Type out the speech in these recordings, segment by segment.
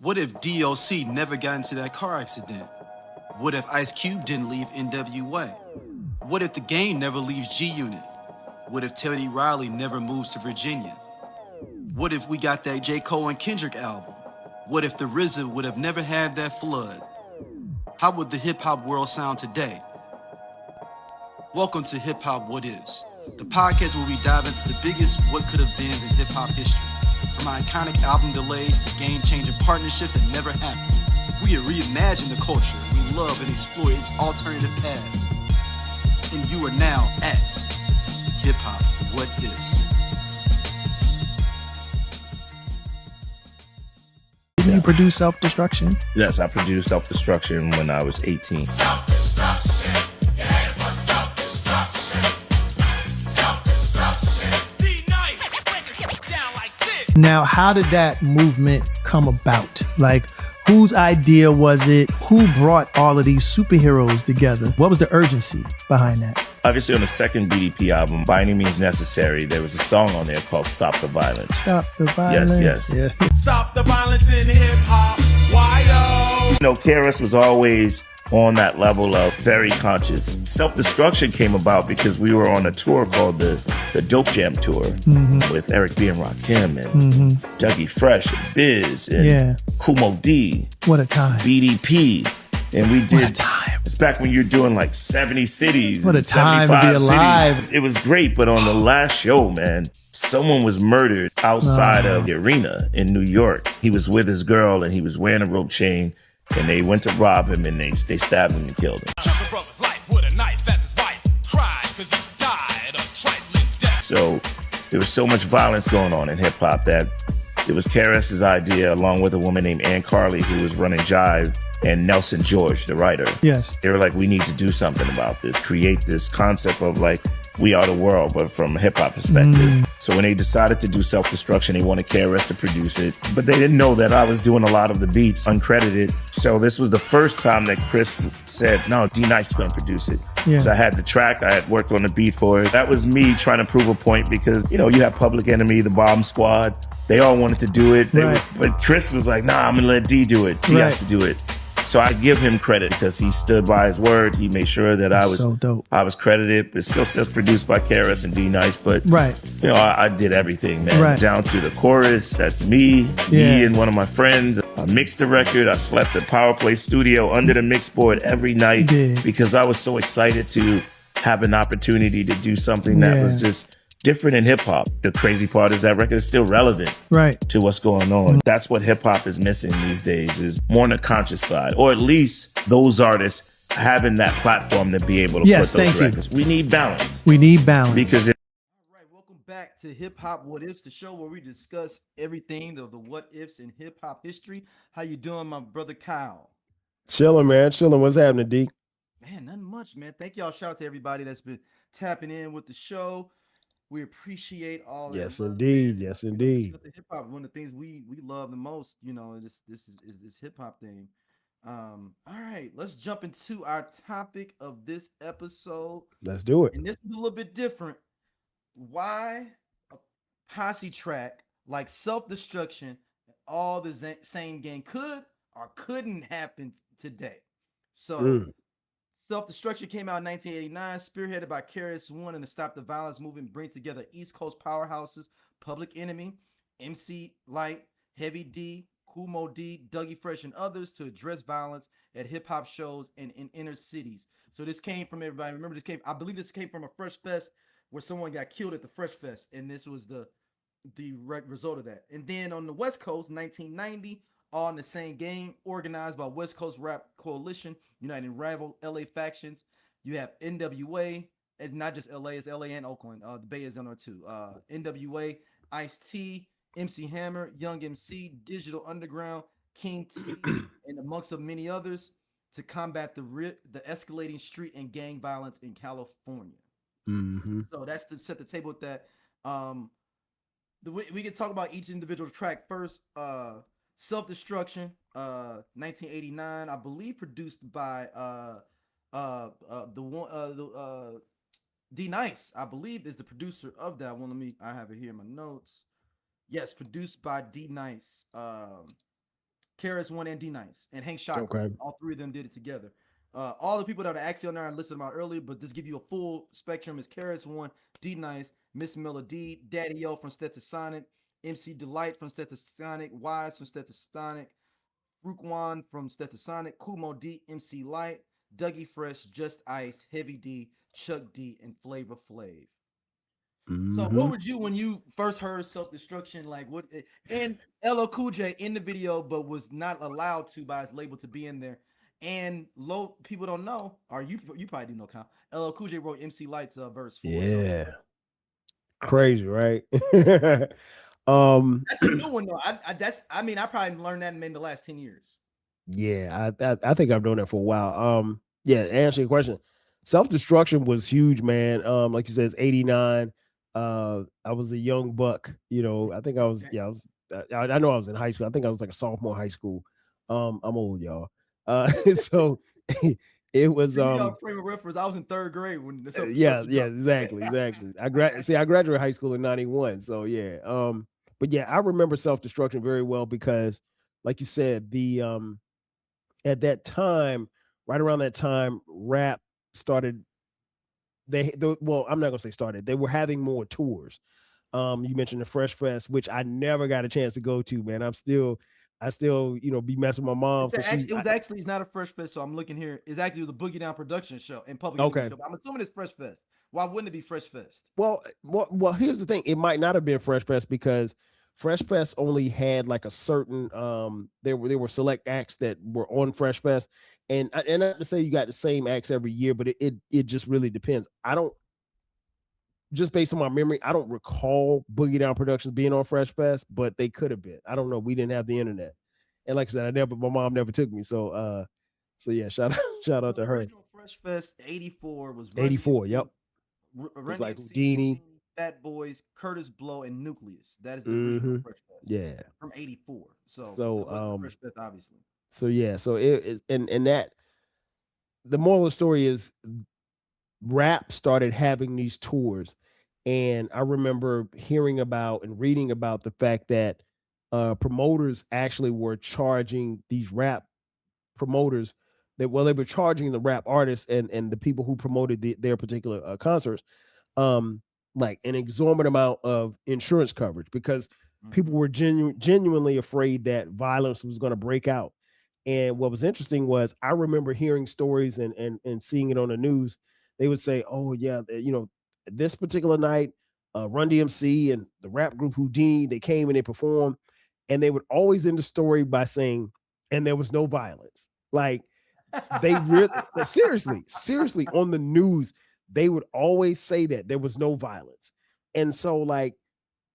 What if DOC never got into that car accident? What if Ice Cube didn't leave NWA? What if the game never leaves G Unit? What if Teddy Riley never moves to Virginia? What if we got that J. Cole and Kendrick album? What if the RZA would have never had that flood? How would the hip hop world sound today? Welcome to Hip Hop What Ifs, the podcast where we dive into the biggest what could have beens in hip hop history. From iconic album delays to game-changing partnerships that never happened, we reimagine the culture we love and explore its alternative paths. And you are now at Hip Hop What Ifs. Didn't you produce Self-Destruction? Yes, I produced Self-Destruction when I was 18. Self-destruction, yeah, for self-destruction. Self-destruction. Be nice, break it down like this. Now, how did that movement come about? Like, whose idea was it? Who brought all of these superheroes together? What was the urgency behind that? Obviously, on the second BDP album, By Any Means Necessary, there was a song on there called Stop the Violence. Stop the violence. Yes. Yeah. Stop the violence in hip-hop. Why, You know, KRS was always on that level of very conscious. Self-Destruction came about because we were on a tour called the Dope Jam Tour with Eric B. and Rakim and Dougie Fresh and Biz and Kumo D, What a time. BDP. And we did. What a time. It's back when you're doing like 70 cities. What a time to be 75 alive. cities. It was great, but on the last show, man, someone was murdered outside of the arena in New York. He was with his girl and he was wearing a rope chain, and they went to rob him and they stabbed him and killed him. Took a brother's life with a knife as his wife cried because he died a trifling death. So there was so much violence going on in hip hop that it was KRS's idea, along with a woman named Ann Carly, who was running Jive, and Nelson George, the writer. Yes. They were like, we need to do something about this, create this concept of like, we are the world, but from a hip hop perspective. So when they decided to do Self-Destruction, they wanted KRS to produce it, but they didn't know that I was doing a lot of the beats uncredited. So this was the first time that Chris said, no, D-Nice is gonna produce it. Yeah. So I had the track, I had worked on the beat for it. That was me trying to prove a point because, you know, you have Public Enemy, the Bomb Squad, they all wanted to do it. But Chris was like, nah, I'm gonna let D do it. D has to do it. So I give him credit because he stood by his word. He made sure that I was so dope. I was credited. It still says produced by KRS and D-Nice, but you know, I did everything, man. Down to the chorus. That's me and one of my friends. I mixed the record. I slept at Power Play Studio under the mix board every night because I was so excited to have an opportunity to do something that was just different in hip hop. The crazy part is that record is still relevant to what's going on. That's what hip hop is missing these days, is more on the conscious side, or at least those artists having that platform to be able to put those records. We need balance. We need balance. Because All right, welcome back to Hip Hop What Ifs, the show where we discuss everything of the what ifs in hip hop history. How you doing, my brother Kyle? Chilling, man. Chilling. What's happening, D? Man, nothing much, man. Thank y'all. Shout out to everybody that's been tapping in with the show. We appreciate all that. Yes, love, indeed. man. Yes, You know, indeed. hip hop, one of the things we love the most, you know, this is hip hop thing. All right, let's jump into our topic of this episode. Let's do it. And this is a little bit different. Why a posse track like Self-Destruction and all the same gang could or couldn't happen today? So Self-Destruction came out in 1989, spearheaded by KRS-One and the Stop the Violence movement, bring together East Coast powerhouses, Public Enemy, MC Light, Heavy D, Kumo D, Dougie Fresh, and others to address violence at hip-hop shows and in inner cities. So this came from everybody. Remember, I believe this came from a Fresh Fest where someone got killed at the Fresh Fest, and this was the result of that. And then on the West Coast, 1990, all in the same game, organized by West Coast Rap Coalition, uniting rival LA factions. You have NWA, and not just LA, it's LA and Oakland. The Bay is on there too. NWA, Ice-T, MC Hammer, Young MC, Digital Underground, King T, and amongst of many others to combat the escalating street and gang violence in California. So that's to set the table with that. We can talk about each individual track first. Self-Destruction, 1989, I believe produced by D-Nice, I believe, is the producer of that one. I have it here in my notes. Yes, produced by D-Nice. KRS-One and D Nice and Hank Shocklee. Okay. All three of them did it together. All the people that are actually on there I listed them out earlier, but just give you a full spectrum is KRS-One, D Nice, Miss Melody, Daddy O from Stetsasonic, MC Delight from Stetsasonic, Wise from Stetsasonic, Fruquan from Stetsasonic, Kumo D, MC Light, Dougie Fresh, Just Ice, Heavy D, Chuck D, and Flavor Flav. So what would you, when you first heard Self Destruction, like what? And LL Cool J in the video, but was not allowed to by his label to be in there. And low people don't know, or you probably do know. Count LL Cool J wrote MC Light's verse for. Yeah, so. Crazy, right? That's a new one though. I mean, I probably learned that in the last 10 years. Yeah, I think I've known that for a while. Yeah, to answer your question, Self Destruction was huge, man. Like you said, it's 89. I was a young buck, you know. I think I was, yeah, I know I was in high school. I think I was like a sophomore in high school. I'm old, y'all. So it was frame of reference. I was in 3rd grade when the yeah, exactly. I graduated high school in 91. So yeah. But yeah, I remember Self Destruction very well because, like you said, the at that time, right around that time, rap started. Well, I'm not gonna say started. They were having more tours. You mentioned the Fresh Fest, which I never got a chance to go to, man. I still, you know, be messing with my mom. It's not a Fresh Fest, so I'm looking here. It was a Boogie Down production show in public. Okay. Show, I'm assuming it's Fresh Fest. Why wouldn't it be Fresh Fest? Well, here's the thing. It might not have been Fresh Fest because Fresh Fest only had like a certain there were select acts that were on Fresh Fest, and not to say you got the same acts every year, but it just really depends. I don't, just based on my memory, I don't recall Boogie Down Productions being on Fresh Fest, but they could have been. I don't know. We didn't have the internet, and like I said, my mom never took me. So yeah, shout out to her. Fresh Fest 84 was 84. Yep. It was like Houdini, Fat Boys, Curtis Blow, and Nucleus. That is the original Fresh Fest. Yeah, from 84. So Fresh Fest, obviously. So yeah, so it and that the moral of the story is rap started having these tours, and I remember hearing about and reading about the fact that promoters actually were charging these rap promoters they were charging the rap artists and the people who promoted their particular concerts like an exorbitant amount of insurance coverage because people were genuinely afraid that violence was going to break out. And what was interesting was I remember hearing stories and seeing it on the news. They would say, oh yeah, you know, this particular night, Run DMC and the rap group Houdini, they came and they performed, and they would always end the story by saying, and there was no violence. Like they really, seriously on the news, they would always say that there was no violence. And so like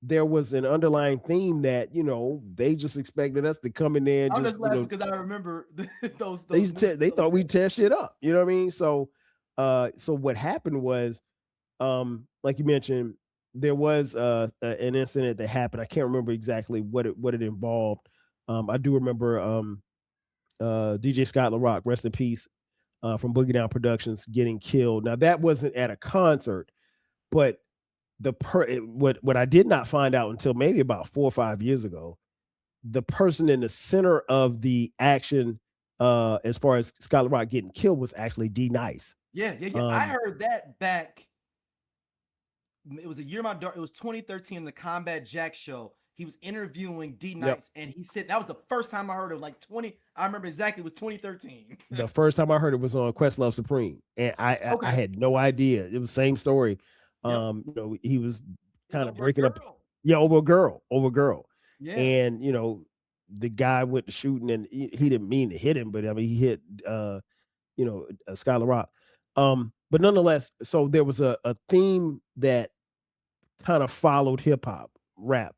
there was an underlying theme that, you know, they just expected us to come in there and just laughing because I remember those they thought we'd tear shit up. You know what I mean? So so what happened was like you mentioned, there was an incident that happened. I can't remember exactly what it involved. I do remember DJ Scott LaRock, rest in peace, from Boogie Down Productions, getting killed. Now that wasn't at a concert, but what I did not find out until maybe about 4 or 5 years ago, the person in the center of the action, as far as Scott LaRock getting killed, was actually D Nice. Yeah. I heard that back. It was a year my daughter. It was 2013 in the Combat Jack show. He was interviewing D Nice, and he said that was the first time I heard it. Like 20, I remember exactly. It was 2013. The first time I heard it was on Questlove Supreme, and I had no idea. It was the same story. You know, he was kind of breaking up. Yeah, over a girl. Yeah. And you know, the guy went to shooting, and he didn't mean to hit him, but I mean, he hit you know, Scott LaRock. But nonetheless, so there was a theme that kind of followed hip hop rap,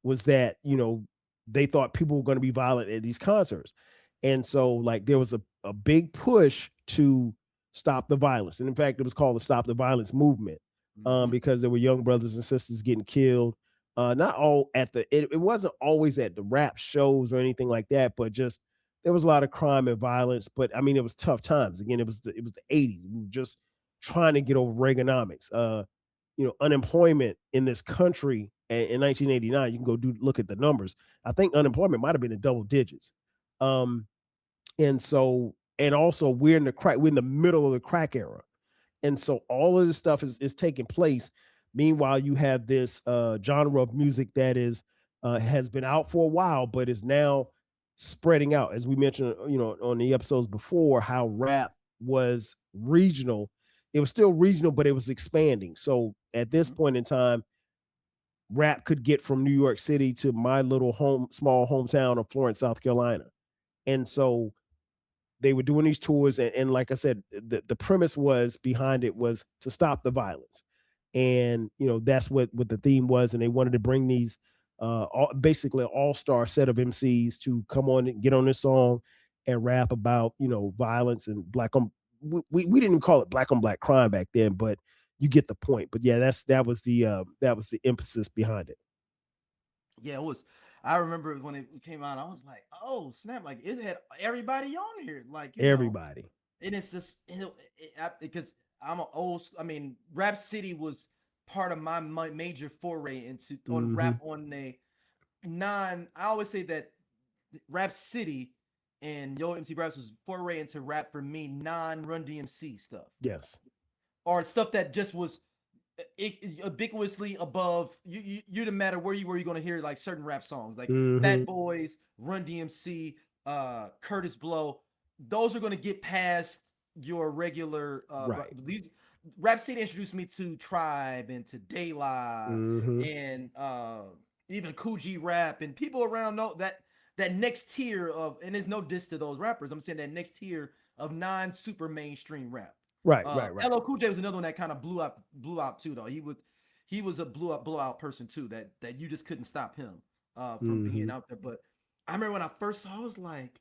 was that, you know, they thought people were going to be violent at these concerts. And so like there was a big push to stop the violence. And in fact, it was called the Stop the Violence movement, because there were young brothers and sisters getting killed. Not all at it wasn't always at the rap shows or anything like that, but just there was a lot of crime and violence. But I mean, it was tough times. Again, it was the 80s. We were just trying to get over Reaganomics. You know, unemployment in this country in 1989, you can go look at the numbers. I think unemployment might have been in double digits. And so, and also we're in the middle of the crack era. And so all of this stuff is taking place. Meanwhile, you have this genre of music that is has been out for a while, but is now spreading out. As we mentioned, on the episodes before, how rap was regional. It was still regional, but it was expanding. So at this point in time, rap could get from New York City to my little small hometown of Florence, South Carolina. And so they were doing these tours, and like I said, the premise was behind it was to stop the violence. And that's what the theme was. And they wanted to bring these basically an all-star set of MCs to come on and get on this song and rap about violence and black on we didn't even call it black on black crime back then, but you get the point. But yeah, that was the emphasis behind it. Yeah, it was. I remember when it came out, I was like, "Oh snap!" Like it had everybody on here, like everybody. And it's just because I'm an old. I mean, Rap City was part of my major foray into on rap on a I always say that Rap City and Yo MC Raps was foray into rap for me, non-Run DMC stuff. Yes. Or stuff that just was ubiquitously above you didn't matter where you were, you're gonna hear like certain rap songs like Fat Boys, Run DMC, Curtis Blow. Those are gonna get past your regular these Rap City introduced me to Tribe and to De La and even Coogee Rap and people around know that next tier of, and there's no diss to those rappers, I'm saying that next tier of non-super mainstream rap. Right. LL Cool J was another one that kind of blew out too, though. He was a blowout person too. That you just couldn't stop him from being out there. But I remember when I first saw, I was like,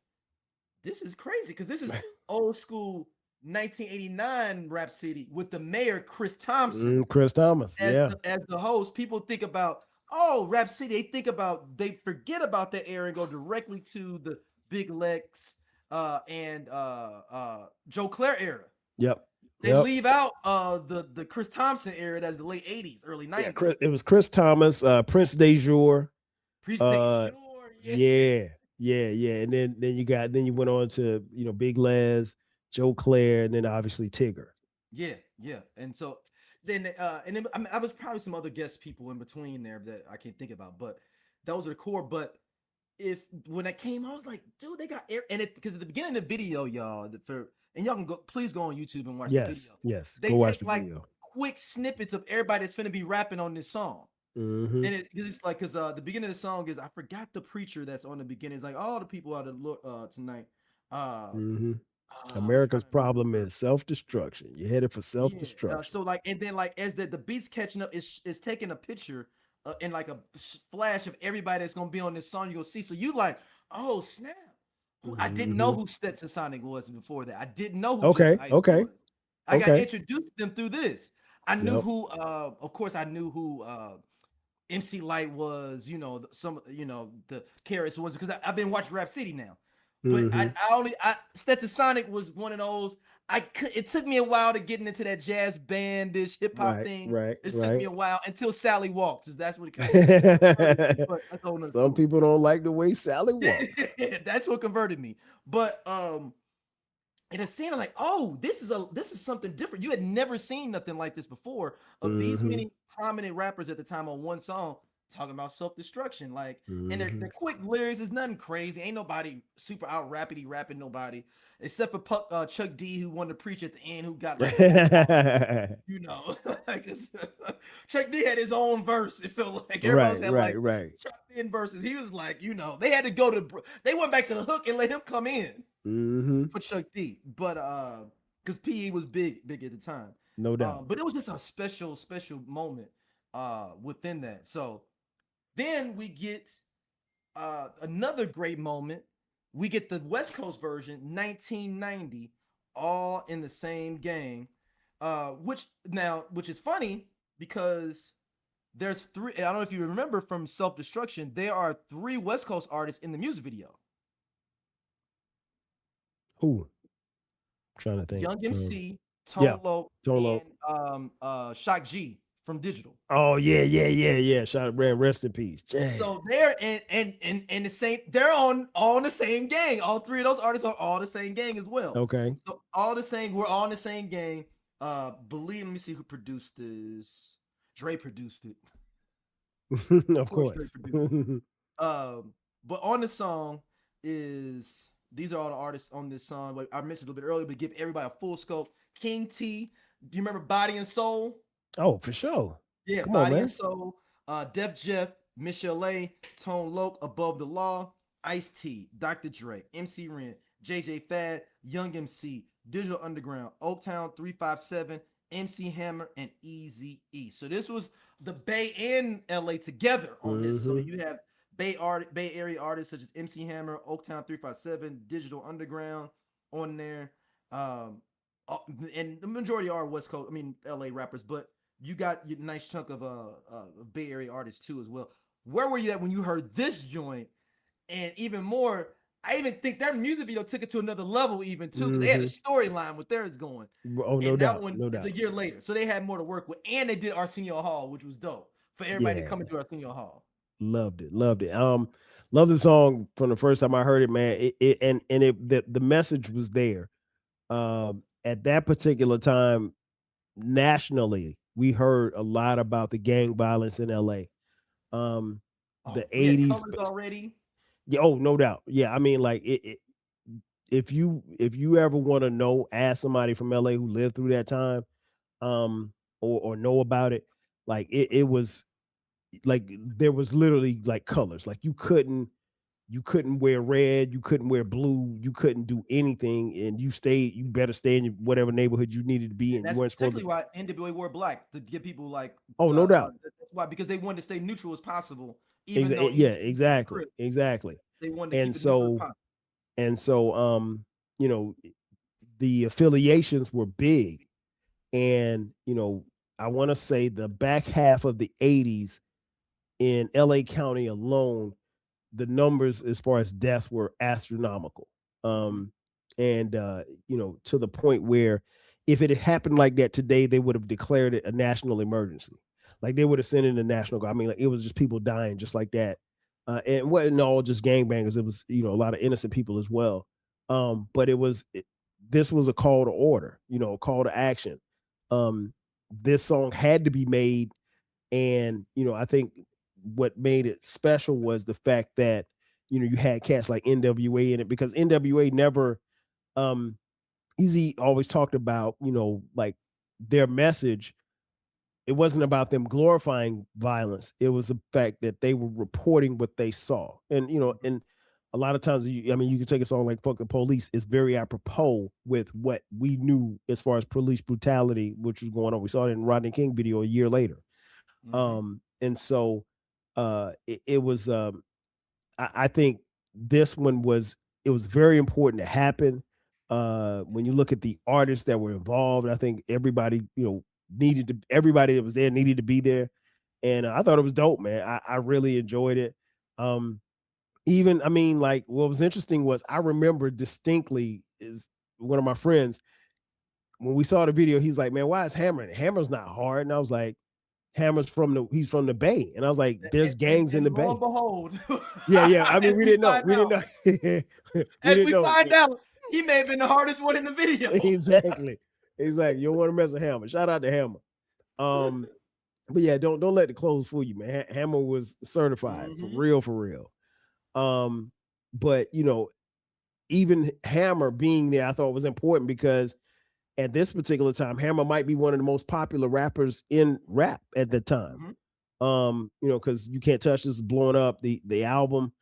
"This is crazy," because this is old school 1989 Rap City with the mayor Chris Thompson. Chris Thomas, as the host. People think about Rap City. They forget about that era and go directly to the Big Lex and Joe Clair era. Yep. They leave out the Chris Thompson era, that's the late 80s, early 90s. It was Chris Thomas, Prince DeJour. Yeah. And then you went on to Big Les, Joe Clair, and then obviously Tigger. Yeah. And so then I was probably some other guest people in between there that I can't think about, but those are the core. But when that came, I was like, dude, they got air, and because at the beginning of the video, y'all, and y'all can please go on YouTube and watch the video. Yes, they take like quick snippets of everybody that's finna be rapping on this song. And it's like, because the beginning of the song is, I forgot the preacher that's on the beginning. It's like, all the people out of tonight. America's problem is self-destruction. You're headed for self-destruction. So like, and then like as the beats catching up, it's taking a picture and like a flash of everybody that's gonna be on this song. You're gonna see. So you like, oh snap! I didn't know who Stetson Sonic was before that. I didn't know who. Okay. I got introduced to them through this. I knew who. Of course, I knew who MC Light was. The KRS-One was, because I've been watching Rap City now. But Stetson Sonic was one of those. It took me a while to get into that jazz bandish hip hop thing. It took me a while until Sally Walks. That's what it converted me. Some people don't like the way Sally walks. That's what converted me. But in a scene, I'm like, oh, this is something different. You had never seen nothing like this before. Of these many prominent rappers at the time on one song talking about self-destruction, like, and their quick lyrics is nothing crazy. Ain't nobody super out rapping nobody, except for Chuck D, who wanted to preach at the end, who got like, Chuck D had his own verse. It felt like everyone had Chuck D verses. He was like, they had to they went back to the hook and let him come in for Chuck D, but because PE was big at the time, no doubt. But it was just a special moment within that. So then we get another great moment. We get the West Coast version, 1990, all in the same gang, which is funny because there's three. I don't know if you remember from Self-Destruction, there are 3 West Coast artists in the music video. Who? I'm trying to think. Young MC, Tone Loc, and Shock G from Digital. Oh yeah. Shout out, man. Rest in peace. Dang. So they're and the same. They're on the same gang. All three of those artists are all the same gang as well. Okay. So all the same. We're all in the same gang. Let me see who produced this. Dre produced it. Of course. But on the song is these are all the artists on this song. Like I mentioned a little bit earlier, but give everybody a full scope. King T. Do you remember Body and Soul? Oh, for sure. Yeah, Come Body on, and Soul. Def Jeff, Michelle A, Tone Loc, Above the Law, Ice-T, Dr. Dre, MC Ren, JJ Fad, Young MC, Digital Underground, Oaktown 357, MC Hammer, and Eazy-E. So this was the Bay and LA together on this. So you have Bay Area artists such as MC Hammer, Oaktown 357, Digital Underground on there. And the majority are West Coast, LA rappers, but you got your nice chunk of Bay Area artists too as well. Where were you at when you heard this joint? And even more, I even think their music video took it to another level even too, because they had a storyline with theirs going. Oh, no doubt. No doubt. It's a year later, so they had more to work with, and they did Arsenio Hall, which was dope for everybody to come into Arsenio Hall. Loved it. Loved the song from the first time I heard it, man. The message was there. At that particular time, nationally, we heard a lot about the gang violence in LA. The 80s already. Yeah, oh, no doubt. Yeah, I mean, like if you ever want to know, ask somebody from LA who lived through that time, or know about it, like it was like there was literally like colors. Like you couldn't wear red, you couldn't wear blue, you couldn't do anything, and you better stay in whatever neighborhood you needed to be in. That's you weren't supposed to. Why NWA wore black, to give people like. Oh, no doubt. That's why, because they wanted to stay neutral as possible. Exactly. They wanted to keep it neutral as possible. And so, the affiliations were big, and I want to say the back half of the 80s in LA County alone, the numbers as far as deaths were astronomical. To the point where if it had happened like that today, they would have declared it a national emergency. Like they would have sent in the National Guard. I mean, like it was just people dying just like that. And it wasn't all just gangbangers. It was, a lot of innocent people as well. But this was a call to order, a call to action. This song had to be made. And, I think what made it special was the fact that, you had cats like NWA in it, because NWA never, Eazy always talked about, like their message. It wasn't about them glorifying violence. It was the fact that they were reporting what they saw. And, and a lot of times, you can take a song like Fuck the Police. It's very apropos with what we knew as far as police brutality, which was going on. We saw it in Rodney King video a year later. And so it was, I think this one was very important to happen. When you look at the artists that were involved, I think everybody, everybody that was there needed to be there. And I thought it was dope, man. I really enjoyed it. What was interesting was I remember distinctly is one of my friends, when we saw the video, he's like, man, why is Hammer? Hammer's not hard. And I was like, Hammer's he's from the Bay. And I was like, there's gangs in the Bay. Behold. Yeah. I mean, we didn't know. As we find out, he may have been the hardest one in the video. Exactly. You don't want to mess with Hammer. Shout out to Hammer. But yeah, don't let the clothes fool you, man. Hammer was certified for real. But even Hammer being there, I thought was important, because at this particular time, Hammer might be one of the most popular rappers in rap at the time. Because You Can't Touch This is blowing up. The album,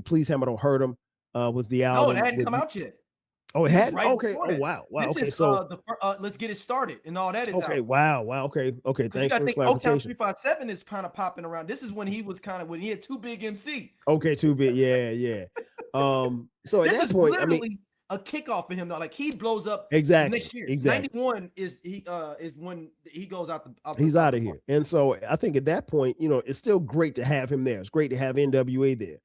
Please Hammer Don't Hurt Him was the album. No, it hadn't come out yet. Oh, it hadn't? Okay. Oh, wow. Okay, so Let's Get It Started and all that is okay. out. Wow. Okay. Thanks for the Oaktown 357 is kind of popping around. This is when he was when he had Too Big MC. Okay, Too Big. Yeah. So at that point, a kickoff for him though. Like he blows up exactly next year. Exactly. 91 is when he goes out he's out of here. And so I think at that point, it's still great to have him there. It's great to have NWA there.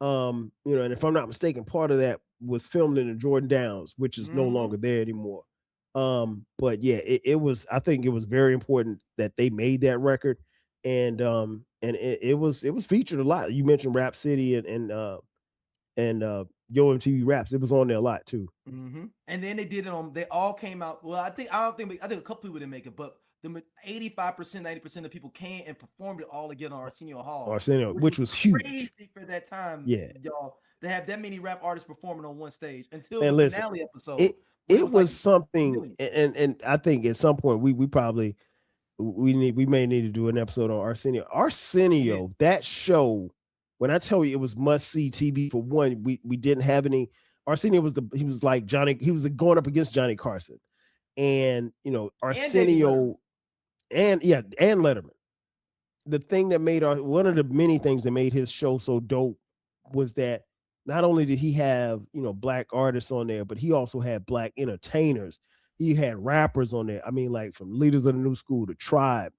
And if I'm not mistaken, part of that was filmed in the Jordan Downs, which is no longer there anymore. But yeah, it was, I think it was very important that they made that record. And it was featured a lot. You mentioned Rap City and Yo MTV Raps. It was on there a lot too. Mm-hmm. And then they did it on. They all came out. Well, I think a couple people didn't make it, but the 85%, 90% of people came and performed it all together on Arsenio Hall, which was huge crazy for that time. Yeah, y'all, to have that many rap artists performing on one stage until and the listen, finale episode. It was something, and I think at some point we probably we may need to do an episode on Arsenio. Arsenio, that show, when I tell you it was must see TV. For one, we didn't have any. Arsenio he was like Johnny. He was going up against Johnny Carson, and Arsenio, and Letterman. The thing that made one of the many things that made his show so dope was that not only did he have black artists on there, but he also had black entertainers. He had rappers on there. I mean, like from Leaders of the New School to Tribe,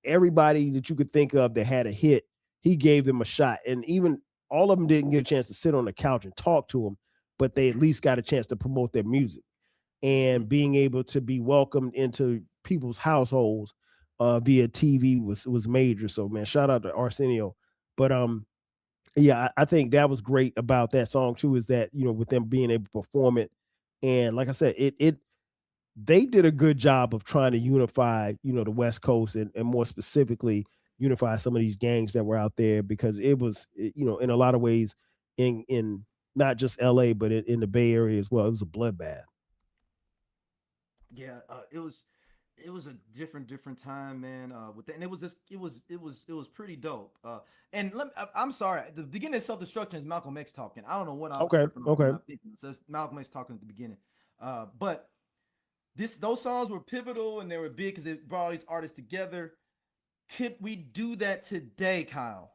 everybody that you could think of that had a hit, he gave them a shot. And even all of them didn't get a chance to sit on the couch and talk to him, but they at least got a chance to promote their music. And being able to be welcomed into people's households via TV was major. So man, shout out to Arsenio. But yeah, I think that was great about that song too, is that with them being able to perform it. And like I said, they did a good job of trying to unify, the West Coast and more specifically unify some of these gangs that were out there, because it was, in a lot of ways in not just LA, but in the Bay Area as well. It was a bloodbath. Yeah, it was a different time, man. With that, and it was pretty dope. And I'm sorry, the beginning of Self-Destruction is Malcolm X talking. I don't know what I'm okay. thinking. So it's Malcolm X talking at the beginning. But those songs were pivotal and they were big because they brought all these artists together. Could we do that today, Kyle?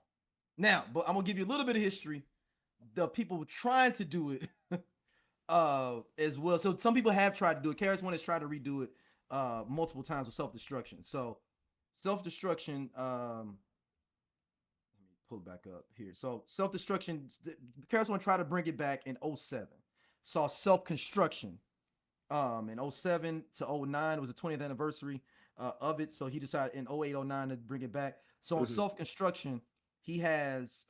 Now, but I'm gonna give you a little bit of history. The people were trying to do it as well. So some people have tried to do it. KRS-One has tried to redo it multiple times with Self-Destruction. So Self-Destruction, let me pull it back up here. So Self-Destruction, KRS-One tried to bring it back in 07. Saw Self-Construction in 07 to 09. It was the 20th anniversary of it. So he decided in 08, 09 to bring it back. So on Self-Construction, he has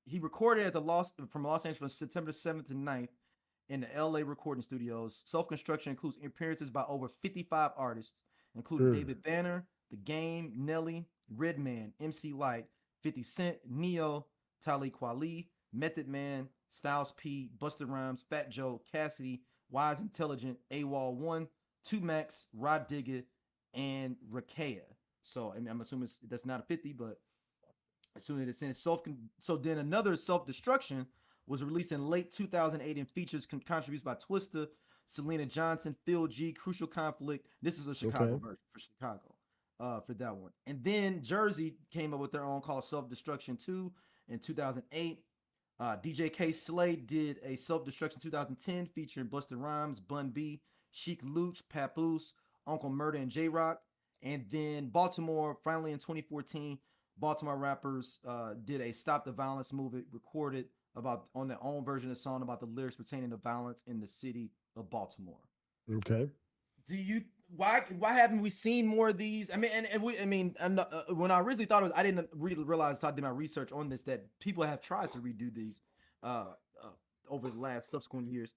he recorded from Los Angeles September 7th to 9th in the LA recording studios. Self-Construction includes appearances by over 55 artists, including David Banner, The Game, Nelly, Redman, MC Lyte, 50 Cent, Neo, Talib Kweli, Method Man, Styles P, Busta Rhymes, Fat Joe, Cassidy, Wise Intelligent, AWOL1, 2 Max, Rod Digger, and Rakea. So I'm assuming that's not a 50, but assuming it's in so then another Self-Destruction was released in late 2008 and features contributions by Twista, Selena Johnson, Phil G, Crucial Conflict. This is a Chicago version for Chicago for that one. And then Jersey came up with their own called Self-Destruction 2 in 2008. DJ K Slade did a Self-Destruction 2010 featuring Busta Rhymes, Bun B, Sheik Luch, Papoose, Uncle Murder, and J-Rock. And then Baltimore, finally in 2014, Baltimore rappers did a Stop the Violence movement recorded on their own version of the song about the lyrics pertaining to violence in the city of Baltimore. Okay. Why haven't we seen more of these? I mean, when I originally thought it was, I didn't really realize until I did my research on this that people have tried to redo these over the last subsequent years.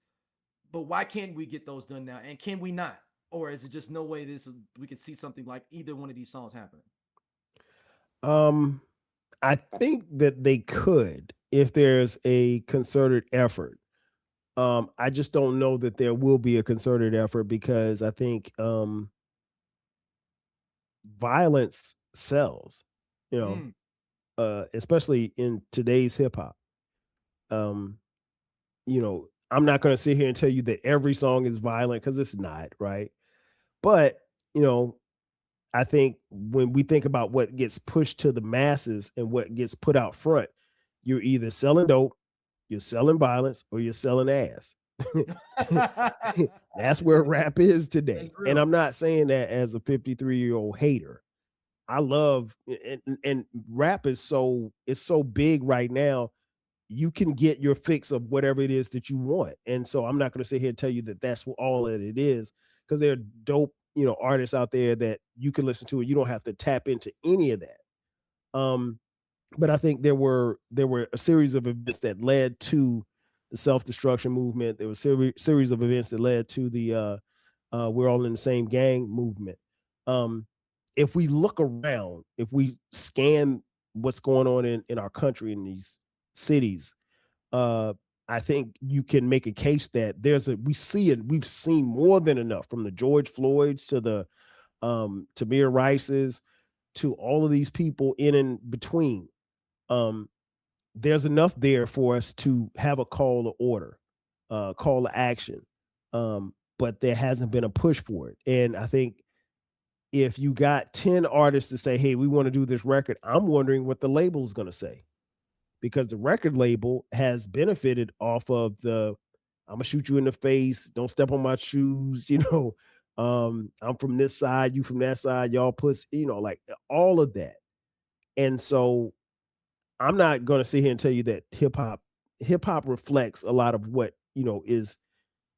But why can't we get those done now? And can we not? Or is it just no way we could see something like either one of these songs happening? I think that they could if there's a concerted effort. I just don't know that there will be a concerted effort, because I think violence sells, especially in today's hip hop. I'm not going to sit here and tell you that every song is violent, because it's not, right? But, I think when we think about what gets pushed to the masses and what gets put out front, you're either selling dope, you're selling violence, or you're selling ass. That's where rap is today. And I'm not saying that as a 53-year-old hater. I love and rap is so big right now. you can get your fix of whatever it is that you want. And so I'm not going to sit here and tell you that that's all that it is, because there are dope, artists out there that you can listen to, and you don't have to tap into any of that. But I think there were a series of events that led to the self-destruction movement. There was a series of events that led to the we're all in the same gang movement. If we look around, if we scan what's going on in our country, in these cities, I think you can make a case that we've seen more than enough, from the George Floyds to the Tamir Rices to all of these people in and between. There's enough there for us to have a call to order, call to action. But there hasn't been a push for it. And I think if you got 10 artists to say, hey, we want to do this record, I'm wondering what the label is going to say, because the record label has benefited off of I'm gonna shoot you in the face, don't step on my shoes, I'm from this side, you from that side, y'all puss, like all of that. And so I'm not going to sit here and tell you that hip hop reflects a lot of what, is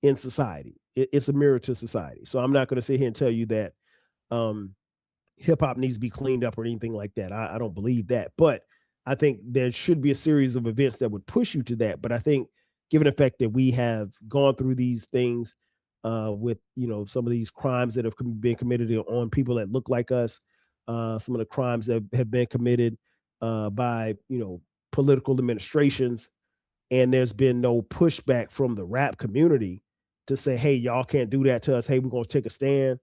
in society. It's a mirror to society. So I'm not going to sit here and tell you that hip hop needs to be cleaned up or anything like that. I don't believe that, but I think there should be a series of events that would push you to that. But I think, given the fact that we have gone through these things with, some of these crimes that have been committed on people that look like us, some of the crimes that have been committed by, political administrations, and there's been no pushback from the rap community to say, hey, y'all can't do that to us. Hey, we're going to take a stand.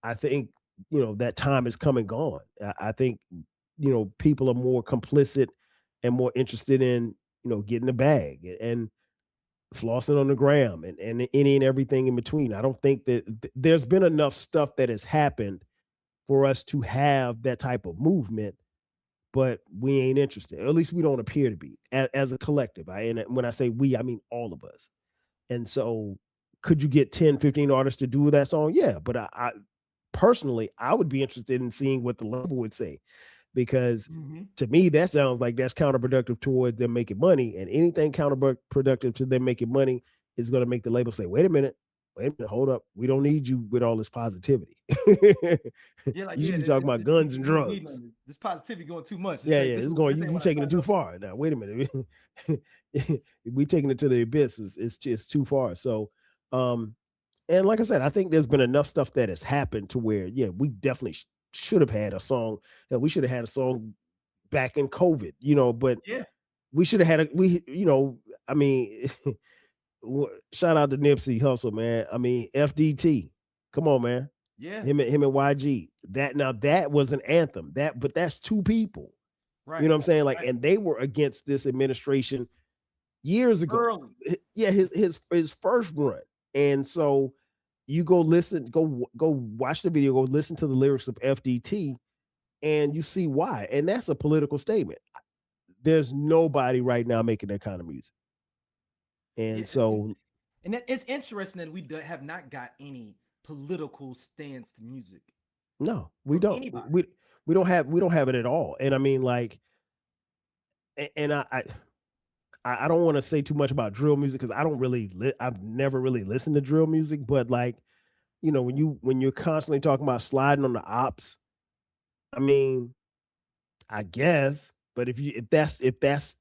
I think, that time is come and gone. I think, people are more complicit and more interested in, getting the bag and flossing on the gram and any and everything in between. I don't think that there's been enough stuff that has happened for us to have that type of movement, but we ain't interested. Or at least we don't appear to be as a collective. And when I say we, I mean all of us. And so could you get 10, 15 artists to do that song? Yeah. But I personally, I would be interested in seeing what the label would say, because to me, that sounds like that's counterproductive towards them making money, and anything counterproductive to them making money is going to make the label say, wait a minute, hold up. We don't need you with all this positivity. You should be talking about guns and drugs. This positivity going too much. It's going, you taking it too far. Now, wait a minute. We taking it to the abyss. It's too far. So, and like I said, I think there's been enough stuff that has happened to where, we definitely should have had a song. We should have had a song back in COVID, but we should have had I mean, shout out to Nipsey Hussle, man. I mean, FDT, come on, man. Yeah, him and YG. That was an anthem. But that's two people, right? You know what I'm saying? Like, right. And they were against this administration years ago. Early. Yeah, his first run. And so you go watch the video, go listen to the lyrics of FDT, and you see why. And that's a political statement. There's nobody right now making that kind of music. And and it's interesting that we have not got any political stance to music. No, we don't. Anybody. We don't have it at all. And I mean, like, and I don't want to say too much about drill music, because I've never really listened to drill music, but like, when you're constantly talking about sliding on the ops, I mean, I guess. But if that's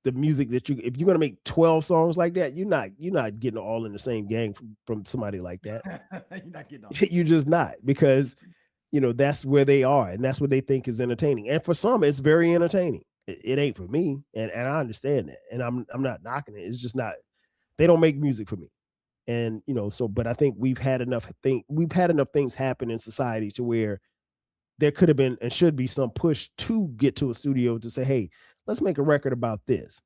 the music that if you're gonna make 12 songs like that, you're not getting all in the same gang from somebody like that. You're not getting all. You're just not, because that's where they are, and that's what they think is entertaining. And for some, it's very entertaining. It ain't for me, and I understand that, and I'm not knocking it. It's just not. They don't make music for me, and but I think we've had enough things happen in society to where there could have been and should be some push to get to a studio to say, hey, let's make a record about this.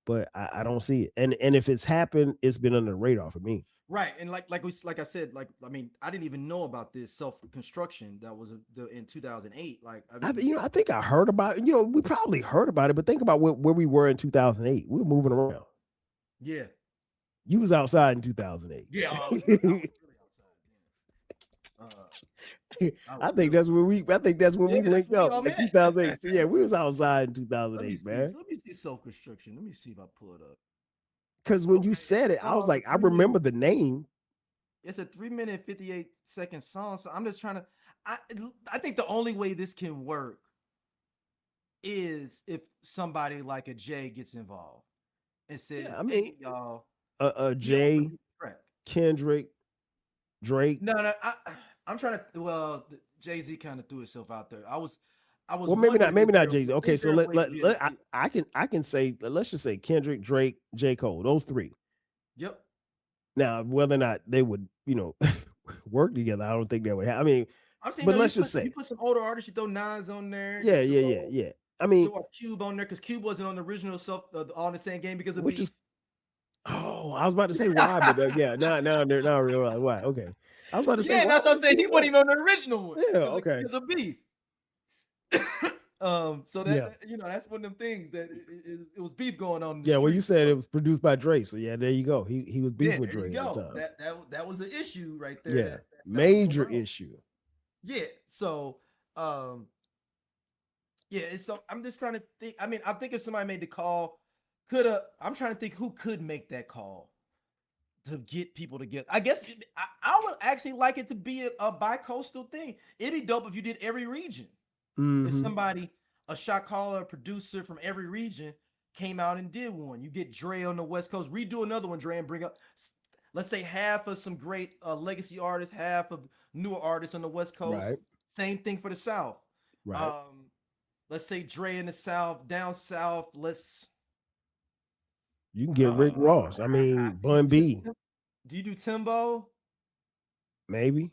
But I don't see it. And if it's happened, it's been under the radar for me. Right. And like I said, I mean, I didn't even know about this self-construction that was in 2008. Like, I think I heard about it. We probably heard about it, but think about where we were in 2008. We were moving around. Yeah. You was outside in 2008. Yeah. I think that's when we linked up in 2008. Yeah, we was outside in 2008, man. Let me see Self Construction. Let me see if I pull it up. Because when you said it, I was like, I remember the name. It's a 3-minute and 58-second song. So I'm just trying to. I think the only way this can work is if somebody like a Jay gets involved and says, I mean, hey, y'all, Jay, Kendrick, Drake. No, I'm trying to. Well, Jay-Z kind of threw himself out there. I was. Well, maybe not Jay-Z. Okay, so I can say, let's just say Kendrick, Drake, J. Cole, those three. Yep. Now, whether or not they would, work together, I don't think that would happen. I mean, I'm saying, but let's just say you put some older artists, you throw Nas on there. Yeah. I mean, throw a Cube on there because Cube wasn't on the original All in the Same Game because of which beef. Oh, I was about to say why, but yeah, now they're not real. Why? Okay, I was about to say. Yeah, that's what I'm saying. He wasn't even on the original one. Yeah, okay. Because of beef. So that that's one of them things that it was beef going on. Yeah, well, you said it was produced by Dre, so yeah, there you go. He was beef with Dre at the time. That was the issue right there. Yeah, major issue. Yeah, so so I'm just trying to think. I mean, I think if somebody made the call, I'm trying to think who could make that call to get people together. I guess I would actually like it to be a bi-coastal thing. It'd be dope if you did every region. Mm-hmm. If somebody, a shot caller, a producer from every region came out and did one. You get Dre on the West Coast, redo another one, Dre, and bring up, let's say, half of some great legacy artists, half of newer artists on the West Coast. Right. Same thing for the South. Right. Let's say Dre in the South, down South. You can get Rick Ross. I mean, Bun B. Do you do Timbo? Maybe.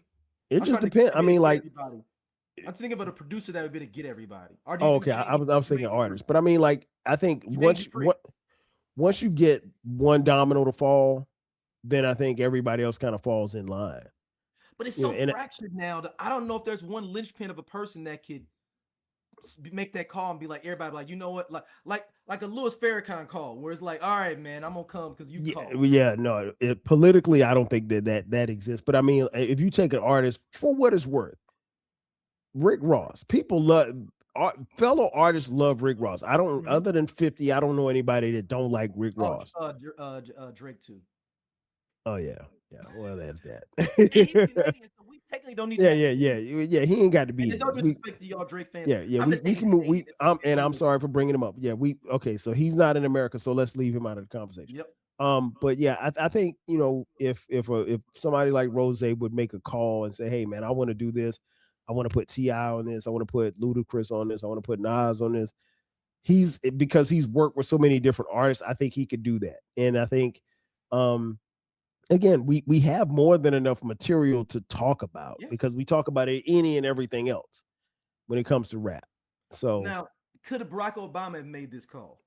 It just depends. I mean, like, everybody. I'm thinking about a producer that would be to get everybody. Okay, I was thinking artists, but I mean, like, I think once you get one domino to fall, then I think everybody else kind of falls in line. But it's so fractured now that I don't know if there's one linchpin of a person that could make that call and be like, everybody, like, you know what, like a Louis Farrakhan call, where it's like, all right, man, I'm gonna come because you called. Yeah, no, politically, I don't think that exists. But I mean, if you take an artist for what it's worth, Rick Ross, people love, fellow artists love Rick Ross. I don't, other than 50, I don't know anybody that don't like Rick Ross. Drake too. Oh yeah. Well, that's that. We technically don't need. Yeah. He ain't got to be. No disrespect to y'all Drake fans. Yeah. We can move. I'm sorry for bringing him up. Yeah. Okay. So he's not in America. So let's leave him out of the conversation. Yep. But yeah, I think if somebody like Rose would make a call and say, hey man, I want to do this. I want to put T.I. on this. I want to put Ludacris on this. I want to put Nas on this. Because he's worked with so many different artists, I think he could do that. And I think, again, we have more than enough material to talk about because we talk about any and everything else when it comes to rap. So now, could Barack Obama have made this call?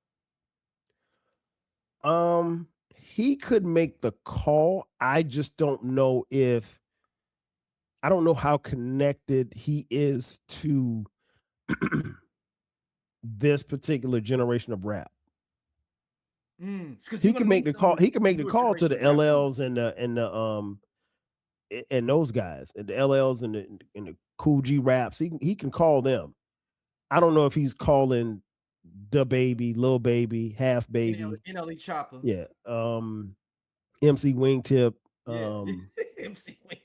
He could make the call. I just don't know I don't know how connected he is to this particular generation of rap. He can make the call. He can make the call to the LLs and those guys, and the LLs and the Cool G Raps. He can call them. I don't know if he's calling the Baby, Lil Baby, Half Baby, NLE Chopper. Yeah. MC Wingtip. MC Wingtips.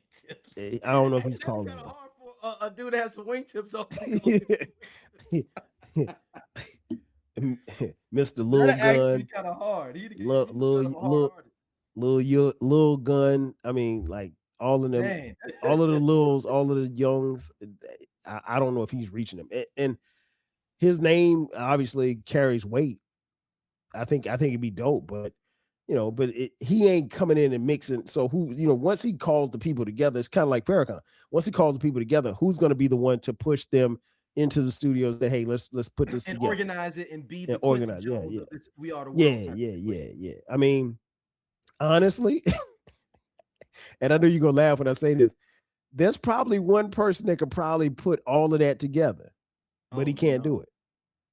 I don't know if he's calling him. Hard for a dude that has some wingtips on. Mr. Lil Gun. Kind of hard. Lil Gun. I mean, like all of them, all of the Lils, all of the Youngs. I don't know if he's reaching them. And his name obviously carries weight. I think it'd be dope, but he ain't coming in and mixing. So once he calls the people together, it's kind of like Farrakhan. Once he calls the people together, who's going to be the one to push them into the studio? That hey, let's put this and together. Organize it and be the organize. Yeah. We are the world. Yeah. I mean, honestly, and I know you're gonna laugh when I say this. There's probably one person that could probably put all of that together, but he can't do it.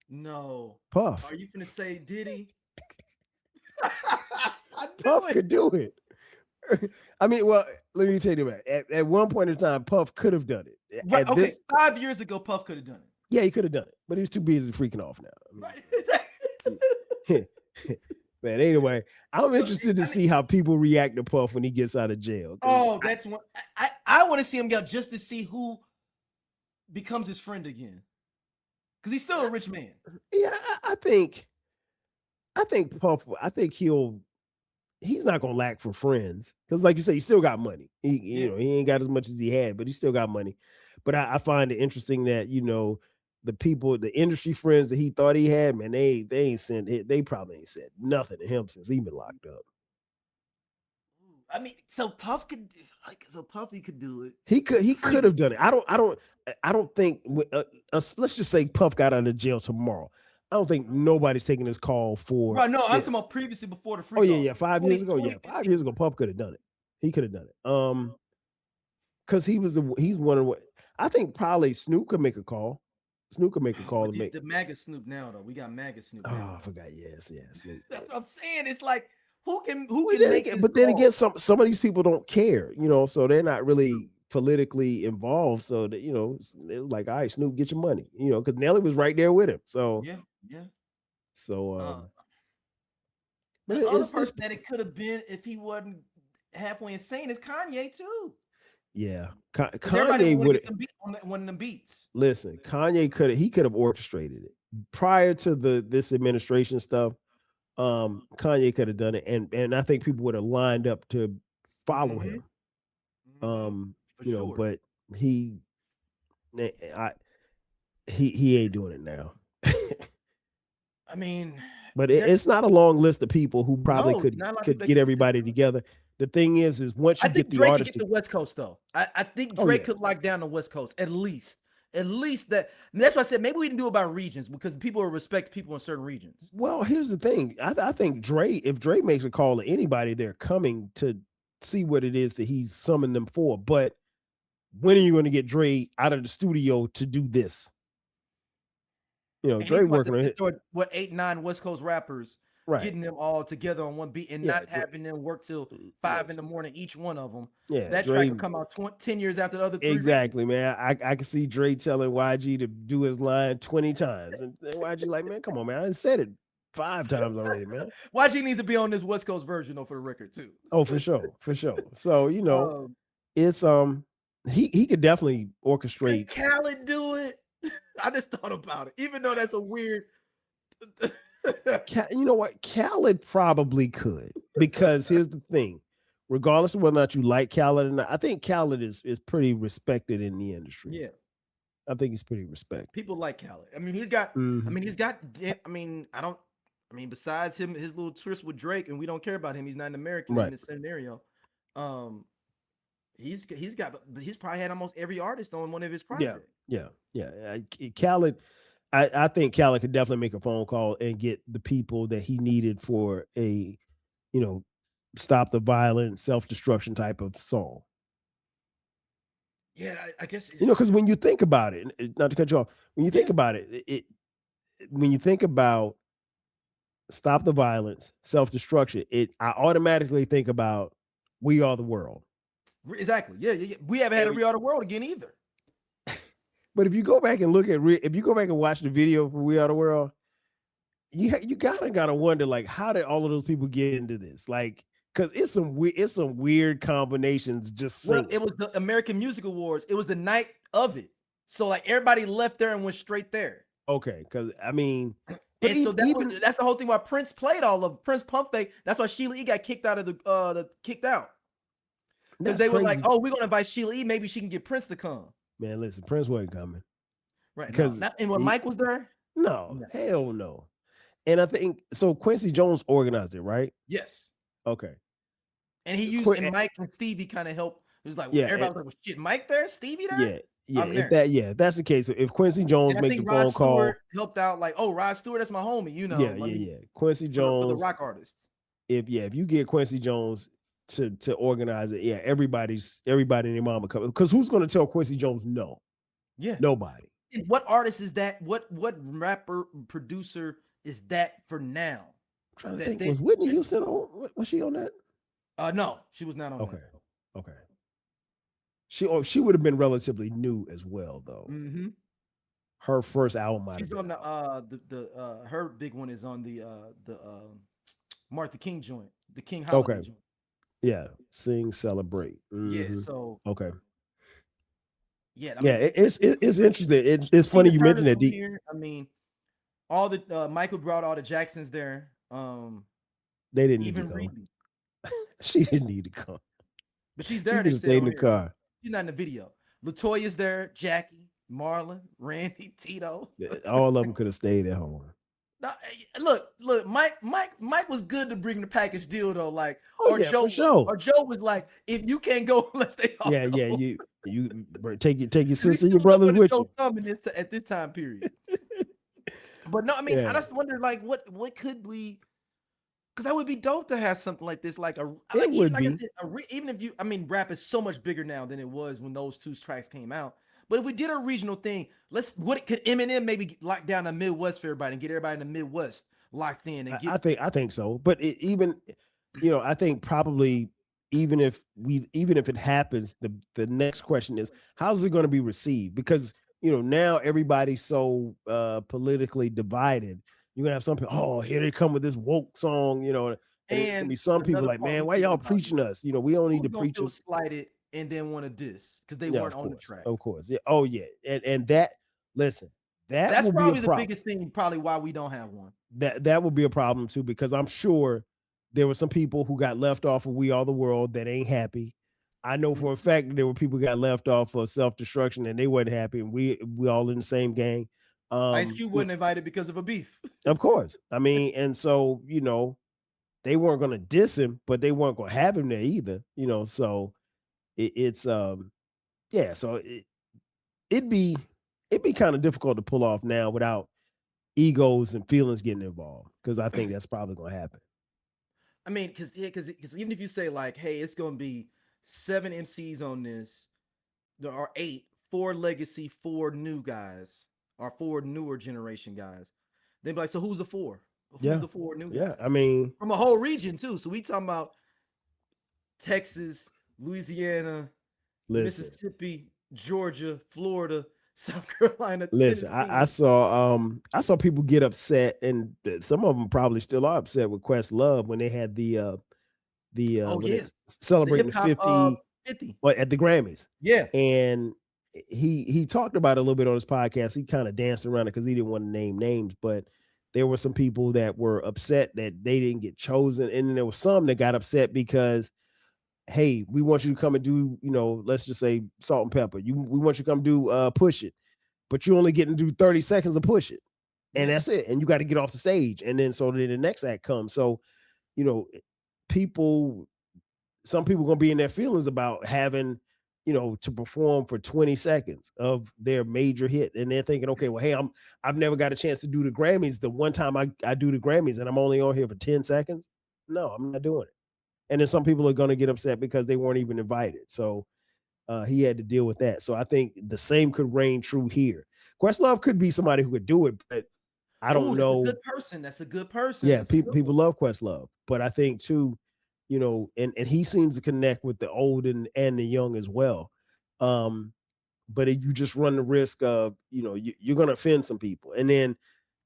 No. Puff. Are you gonna say Diddy? Puff could do it. I mean, well, let me tell you about it. At one point in time, Puff could have done it. Right, okay, 5 years ago, Puff could have done it. Yeah, he could have done it, but he's too busy freaking off now. I mean, Right. man, anyway, I'm interested to see how people react to Puff when he gets out of jail. Oh, that's one. I want to see him go just to see who becomes his friend again, because he's still a rich man. Yeah, I think Puff. I think he's not gonna lack for friends because, like you say, he still got money. You know, he ain't got as much as he had, but he still got money. But I find it interesting that the people, the industry friends that he thought he had, man, they probably ain't said nothing to him since he been locked up. I mean, so Puff could Puffy could do it. He could have done it. I don't think. Let's just say Puff got out of jail tomorrow. I don't think nobody's taking this call for. Right, no, I'm talking about previously before the free. Oh yeah, 5 years ago. Yeah, 5 years ago, Puff could have done it. He could have done it. Because he's one of what I think probably Snoop could make a call. Snoop could make a call to make the MAGA Snoop now though. We got MAGA Snoop. Oh, now. I forgot. Yes. That's what I'm saying. It's like who can make it? But then again, some of these people don't care, so they're not really politically involved. So that it was like, all right, Snoop, get your money, because Nelly was right there with him. So yeah. So but the other person that it could have been if he wasn't halfway insane is Kanye too. Yeah, Kanye would one of the beats. Listen, Kanye could have orchestrated it prior to this administration stuff. Kanye could have done it, and I think people would have lined up to follow him. Sure. But he ain't doing it now. I mean, but it's not a long list of people who probably could get everybody together. The thing is once you get the Drake artist, could get the West Coast though. I think Drake could lock down the West Coast at least that. That's why I said maybe we can do it by regions because people will respect people in certain regions. Well, here's the thing. I think if Drake makes a call to anybody, they're coming to see what it is that he's summoned them for. But when are you going to get Drake out of the studio to do this? Drake working on it. 8-9 West Coast rappers. Right. Getting them all together on one beat and not having them work till 5 in the morning, each one of them. Yeah, that track will come out 10 years after the other. Exactly, man. I can see Dre telling YG to do his line 20 times, and YG like, man, come on, man, I said it 5 times already, man. YG needs to be on this West Coast version though for the record too. Oh, for sure. So it's he could definitely orchestrate. Can Khaled do it? I just thought about it, even though that's a weird. You know what? Khaled probably could, because here's the thing: regardless of whether or not you like Khaled or not, I think Khaled is pretty respected in the industry. Yeah, I think he's pretty respected. People like Khaled. I mean, besides him, his little twist with Drake, and we don't care about him. He's not an American in this scenario. He's probably had almost every artist on one of his projects. Yeah. Khaled. I think Khaled could definitely make a phone call and get the people that he needed for a, stop the violence, self-destruction type of song. Yeah, I guess because when you think about it, not to cut you off, when you think about it, when you think about stop the violence, self-destruction, I automatically think about We Are the World. Exactly. Yeah. We haven't had a We Are the World again either. But if you go back and watch the video for We Are the World, you gotta wonder, like, how did all of those people get into this? Like, because it's some weird combinations. It was the American Music Awards. It was the night of it, so like everybody left there and went straight there. Okay, because I mean, that's the whole thing why Prince played all of Prince Pump Fake. That's why Sheila E got kicked out of kicked out because they were like, oh, we're gonna invite Sheila E. Maybe she can get Prince to come. Man, listen, Prince wasn't coming. Right. Because Mike was there? No, hell no. And I think so. Quincy Jones organized it, right? Yes. Okay. And he used Mike and Stevie kind of helped. It was like, everybody was like, well, shit, Mike there, Stevie there? Yeah. If that's the case, if Quincy Jones makes the phone call, helped out, like, oh, Rod Stewart, that's my homie, Yeah. Quincy Jones, for the rock artists. If you get Quincy Jones to organize it, everybody and their mama coming, because who's going to tell Quincy Jones no? Yeah, nobody. And what artist is that? What rapper producer is that for now? I'm trying to think. Was Whitney Houston on? Was she on that? No, she was not on. Okay. She would have been relatively new as well, though. Mm-hmm. Her first album might have She's been on her big one is on the Martha King joint, the King Holiday okay. joint. Yeah, sing, celebrate. Yeah, Mhm. so Okay. yeah, I Yeah, mean it's interesting. It's funny Tina you Turner's mentioned that. from here. I mean, all the Michael brought all the Jacksons there. They didn't need to Even come. Reedy, She didn't need to come. but she's She there. could They have said stayed in on the here. car. She's not in the video. Latoya's there. Jackie, Marlon, Randy, Tito. All of them could have stayed at home. No, look. Mike was good to bring the package deal though. Like, Oh yeah, for sure. Or Joe was like, if you can't go, unless they all Yeah, go. yeah. You take your sister and still your brothers know with Joe you. coming at this time period. But no, I mean, Yeah. I just wonder like what could we? Because that would be dope to have something like this. Like It would like I be. said, even if I mean, rap is so much bigger now than it was when those two tracks came out. But if we did a regional thing, could Eminem maybe lock down the Midwest for everybody and get everybody in the Midwest locked in and get? I think so. But even, I think probably even if it happens, the next question is how's it going to be received? Because now everybody's so politically divided. You're gonna have some people, oh, here they come with this woke song, and it's gonna be some people like, man, why y'all preaching us? We don't need to preach feel slighted and then want to diss because they Yeah, weren't on the track. Of course. Yeah. Oh yeah. And that listen, That's will be probably a the problem. biggest thing, probably why we don't have one. That will be a problem too, because I'm sure there were some people who got left off of We Are the World that ain't happy. I know for a fact that there were people who got left off of Self-Destruction and they weren't happy, and we all in the same gang. Ice Cube wasn't invited because of a beef. Of course. I mean, and so, they weren't gonna diss him, but they weren't gonna have him there either. So it's yeah, so it'd be kind of difficult to pull off now without egos and feelings getting involved, because I think that's probably gonna happen. I mean, because even if you say like, hey, it's gonna be 7 MCs on this, there are 8, 4 legacy, 4 new guys, or 4 newer generation guys. They'd be like, so who's the 4? Who's the 4 new guys? Yeah, I mean, from a whole region too. So we talking about Texas, Louisiana, Mississippi, Georgia, Florida, South Carolina. Listen, I saw people get upset, and some of them probably still are upset with Questlove when they had the celebrating the 50 at the Grammys. Yeah, and he talked about it a little bit on his podcast. He kind of danced around it because he didn't want to name names, but there were some people that were upset that they didn't get chosen, and then there was some that got upset because, hey, we want you to come and do, let's just say Salt and Pepper. We want you to come do Push It, but you only getting to do 30 seconds of Push It, and that's it. And you got to get off the stage, and then so then the next act comes. So, some people gonna be in their feelings about having, to perform for 20 seconds of their major hit, and they're thinking, okay, well, hey, I've never got a chance to do the Grammys. The one time I do the Grammys, and I'm only on here for 10 seconds. No, I'm not doing it. And then some people are going to get upset because they weren't even invited. So he had to deal with that. So I think the same could reign true here. Questlove could be somebody who could do it, but I don't know. That's a good person. Yeah, people love Questlove, but I think too, and he seems to connect with the old and the young as well. But you just run the risk of, you're going to offend some people. And then,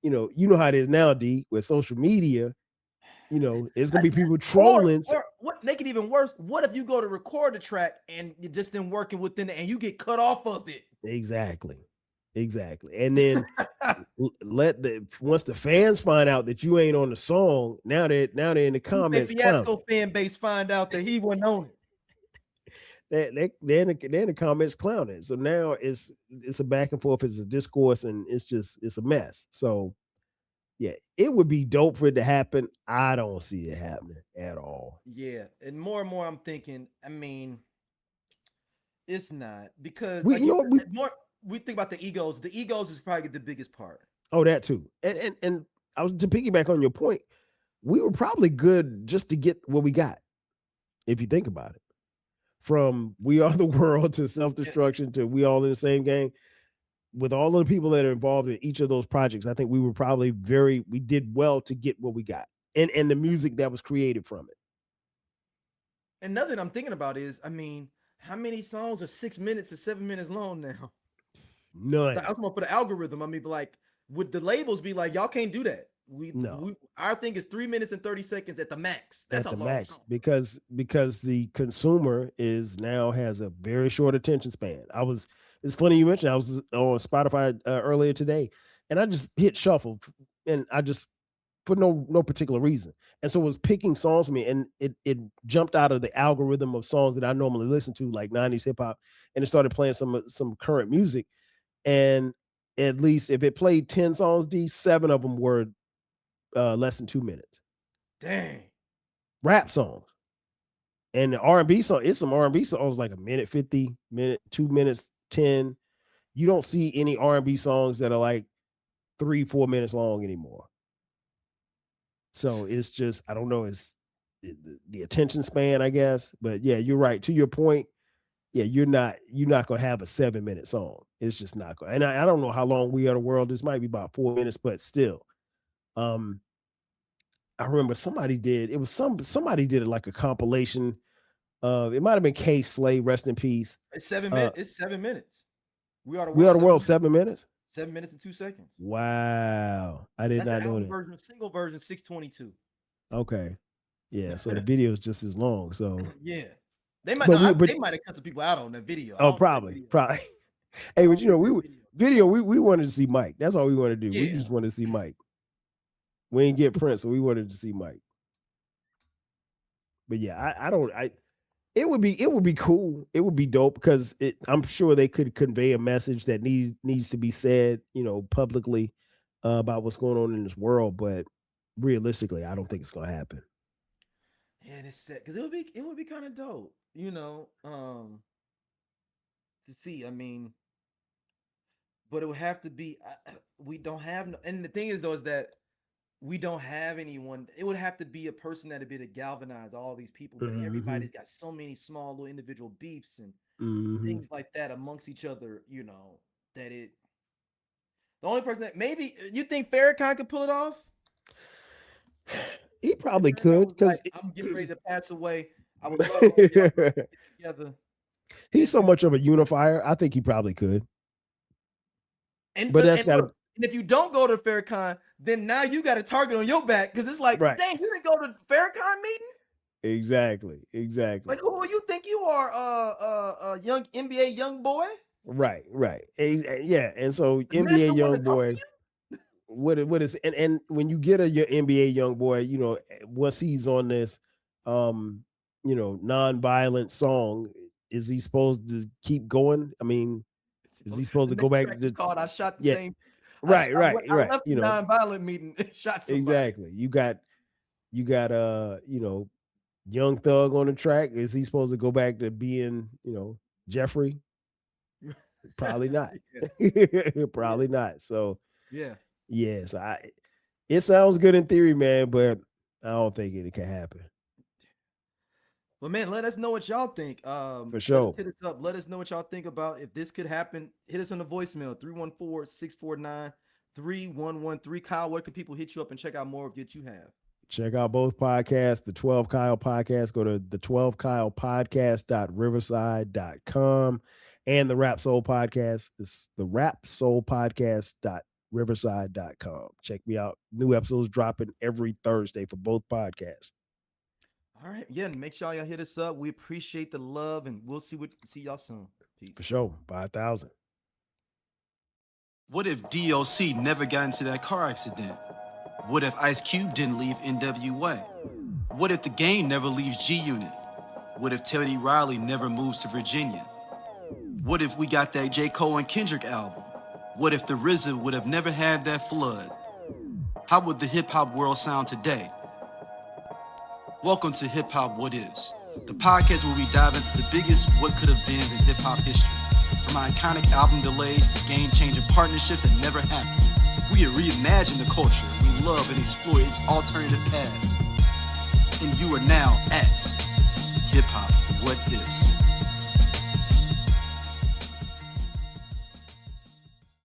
you know how it is now, D, with social media. It's gonna be people trolling. Or what make it even worse? What if you go to record a track and you just didn't working within it and you get cut off of it? Exactly. And then once the fans find out that you ain't on the song, now they're in the comments. The Fiasco fan base find out that he wasn't on it. They're in the comments clowning. So now it's a back and forth, it's a discourse, and it's a mess. So yeah, it would be dope for it to happen. I don't see it happening at all. Yeah, and more I'm thinking, I mean, it's not, because we think about the egos. The egos is probably the biggest part. Oh, that too. And I was to piggyback on your point, we were probably good just to get what we got, if you think about it. From We Are the World to Self-Destruction to We All in the Same Gang. With all of the people that are involved in each of those projects, I think we were probably we did well to get what we got, and the music that was created from it. Another that I'm thinking about is, I mean, how many songs are 6 minutes or 7 minutes long now? None. I was talking about for the algorithm. I mean, but like, would the labels be like, y'all can't do that? Our thing is 3 minutes and 30 seconds at the max. That's at a the long max song. because the consumer has a very short attention span. It's funny you mentioned I was on Spotify earlier today, and I just hit shuffle, and I just for no particular reason, and so it was picking songs for me, and it jumped out of the algorithm of songs that I normally listen to, like 90s hip hop, and it started playing some current music, and at least if it played 10 songs, 7 of them were less than 2 minutes. Dang. Rap songs. And the R&B song, it's some R&B songs like 1:50, 2 minutes 10. You don't see any R&B songs that are like 3-4 minutes long anymore. So it's just, I don't know, it's the attention span, I guess. But yeah, you're right. To your point, yeah, you're not gonna have a 7-minute song. It's just not going. And I don't know how long We Are the World. This might be about 4 minutes, but still. I remember somebody did it like a compilation. It might have been K Slay, rest in peace. It's 7 minutes. It's 7 minutes. We Are the World, 7 minutes. 7 minutes and 2 seconds. Wow, I did not know that. Version, single version, 622. Okay, yeah. So the video is just as long. So yeah, they might have cut some people out on that video. Oh, probably. Hey, but we wanted to see Mike. That's all we wanted to do. Yeah. We just wanted to see Mike. We didn't get Prince, so we wanted to see Mike. But yeah, it would be cool. It would be dope because I'm sure they could convey a message that needs to be said, publicly about what's going on in this world. But realistically, I don't think it's gonna happen. Yeah, it's sad because it would be kind of dope, to see. I mean, but it would have to be. We don't have, and the thing is though, is that we don't have anyone. It would have to be a person that'd be to galvanize all these people. But everybody's got so many small little individual beefs and things like that amongst each other. That it. The only person that maybe you think Farrakhan could pull it off. He probably could because I'm getting ready to pass away. I would love to get together. He's so much of a unifier. I think he probably could. And if you don't go to Farrakhan, then now you got a target on your back because it's like, dang, you didn't go to Farrakhan meeting. Exactly. Like, who you think you are? A young NBA young boy. Right. Yeah, and so NBA young boy. What is and when you get your NBA young boy, once he's on this, non-violent song, is he supposed to keep going? I mean, is he supposed to go back to I shot the same. Right. I left the non-violent meeting. Shot somebody. Exactly. You got Young Thug on the track. Is he supposed to go back to being, Jeffrey? Probably not. Probably not. So yeah. Yes, it sounds good in theory, man, but I don't think it can happen. Well, man, let us know what y'all think. For sure. Hit us up. Let us know what y'all think about if this could happen. Hit us on the voicemail 314-649-3113. Kyle, where can people hit you up and check out more of what you have? Check out both podcasts, the 12 Kyle podcast. Go to the 12 Kyle podcast.riverside.com and the Rap Soul podcast. It's the Rap Soul podcast.riverside.com. Check me out. New episodes dropping every Thursday for both podcasts. All right. Yeah. Make sure y'all hit us up. We appreciate the love and we'll see y'all soon. Peace. For sure. 5,000. What if DOC never got into that car accident? What if Ice Cube didn't leave NWA? What if the Game never leaves G-Unit? What if Teddy Riley never moves to Virginia? What if we got that J. Cole and Kendrick album? What if the RZA would have never had that flood? How would the hip-hop world sound today? Welcome to Hip Hop What Ifs, the podcast where we dive into the biggest what could have beens in hip-hop history. From iconic album delays to game-changing partnerships that never happened. We reimagine the culture we love and explore its alternative paths. And you are now at Hip Hop